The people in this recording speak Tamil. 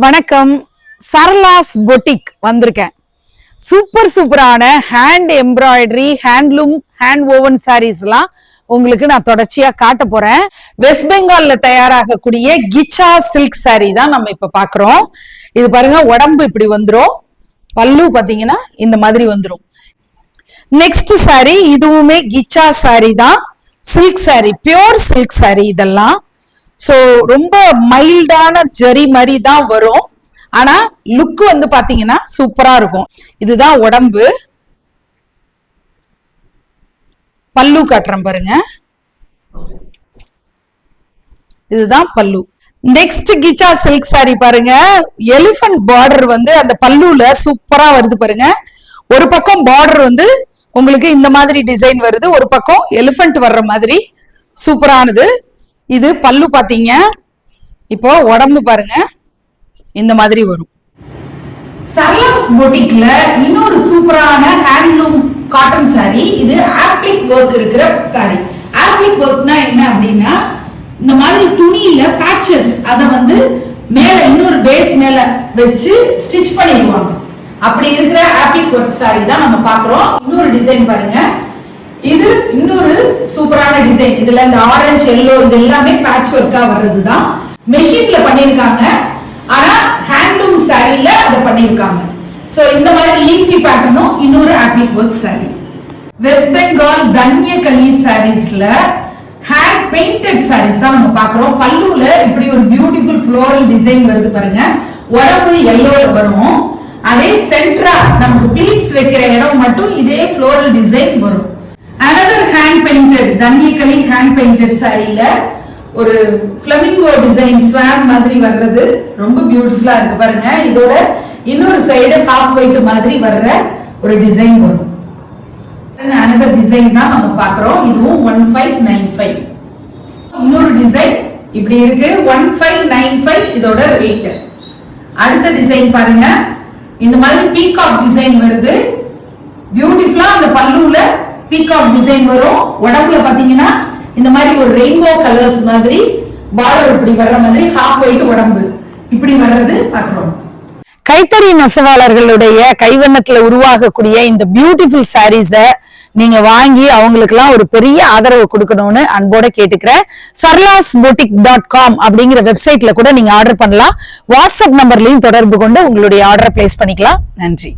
வணக்கம். சரளாஸ் பொட்டிக் வந்திருக்கேன். சூப்பரான hand embroidery, handloom, hand woven சாரீஸ்லாம் உங்களுக்கு நான் தொடர்ச்சியா காட்ட போறேன். வெஸ்ட் பெங்கால்ல தயாராகக்கூடிய கிச்சா சில்க் சாரி தான் நம்ம இப்ப பாக்குறோம். இது பாருங்க, உடம்பு இப்படி வந்துரும், பல்லு பாத்தீங்கன்னா இந்த மாதிரி வந்துரும். நெக்ஸ்ட் சாரி இதுவுமே கிச்சா சாரி தான், silk sorry, pure silk sorry இதெல்லாம். சோ ரொம்ப மைல்டான ஜரி மாதிரி தான் வரும். ஆனா லுக் வந்து பாத்தீங்கன்னா சூப்பரா இருக்கும். இதுதான் உடம்பு. பல்லு காட்டுறேன் பாருங்க, இதுதான் பல்லு. நெக்ஸ்ட் கிச்சா சில்க் சாரி பாருங்க, எலிபென்ட் பார்டர் வந்து அந்த பல்லுல சூப்பரா வருது பாருங்க. ஒரு பக்கம் பார்டர் வந்து உங்களுக்கு இந்த மாதிரி டிசைன் வருது, ஒரு பக்கம் எலிபென்ட் வர்ற மாதிரி சூப்பரானது. இது பல்லு பாத்தீங்க. இப்போ உடம்பு பாருங்க இந்த மாதிரி வரும். சரளாஸ் பொட்டிக்ல இன்னொரு சூப்பரான ஹேண்ட்லூம் காட்டன் சாரி. இது ஆப்ளிக் ஒர்க் இருக்கிற சாரி. ஆப்ளிக் ஒர்க்னா என்ன அப்படின்னா, இந்த மாதிரி துணியில பேட்சஸ் அத வந்து மேல இன்னொரு பேஸ் மேல வச்சு ஸ்டிச் பண்ணிடுவாங்க. அப்படி இருக்கிற ஆப்ளிக் ஒர்க் சாரி தான் நம்ம பாக்குறோம். இன்னொரு டிசைன் பாருங்க, இது இன்னொரு சூப்பரான டிசைன். இதுல இந்த ஆரஞ்சு, எல்லோ இது எல்லாமே பேட்ச் ஒர்க்கா வர்றதுதான். மெஷின்ல பண்ணிருக்காங்க, ஆனா ஹேண்ட்லூம் சாரில அத பண்ணிருக்காங்க. சோ இந்த மாதிரி லீஃபி பேட்டர்னும் இன்னொரு applique work sari. West Bengal Dhaniakhali சாரீஸ்ல ஹேண்ட் பெயிண்டட் சாரீஸ் தான் நம்ம பாக்குறோம். பல்லுல இப்படி ஒரு பியூட்டிஃபுல் ஃப்ளோரல் டிசைன் வருது பாருங்க. உடம்பு எல்லோல வரும். அதே சென்டரா நமக்கு ப்ளீட்ஸ் வைக்கிற இடம் மட்டும் இதே ஃப்ளோரல் டிசைன் வரும். Another hand painted தன்யகலி hand painted சாரில ஒரு ஃப்ளமிங்கோ டிசைன் ஸ்வான் மாதிரி வர்றது ரொம்ப பியூட்டிஃபுல்லா இருக்கு பாருங்க. இதோட இன்னொரு சைடு ஹாஃப் ஒயிட் மாதிரி வர்ற ஒரு டிசைன் வரும். another டிசைன் தான் நம்ம பார்க்கிறோம். இதுவும் 1595. இன்னொரு டிசைன் இப்படி இருக்கு, 1595 இதோட ரேட். அடுத்த டிசைன் பாருங்க, இந்த மாதிரி பீகாக் டிசைன் வருது. பியூட்டிஃபுல்லா அந்த பல்லுல பீகாக் டிசைன் வரும். உடம்புல பாத்தீங்கன்னா இந்த மாதிரி ஒரு ரெயின்போ கலர்ஸ் மாதிரி பார்டர் இப்படி வர்ற மாதிரி ஹாஃப் ஒயிட் உடம்பு இப்படி வர்றது பாக்குறோம். கைத்தறி நெசவாளர்களுடைய கைவண்ணத்துல உருவாகக்கூடிய இந்த பியூட்டிஃபுல் சாரீஸ நீங்க வாங்கி அவங்களுக்கு எல்லாம் ஒரு பெரிய ஆதரவு கொடுக்கணும்னு அன்போட கேட்டுக்கிறேன். sarlasboutique.com அப்படிங்கிற வெப்சைட்ல கூட நீங்க ஆர்டர் பண்ணலாம். வாட்ஸ்அப் நம்பர்லயும் தொடர்பு கொண்டு உங்களுடைய ஆர்டரை பிளேஸ் பண்ணிக்கலாம். நன்றி.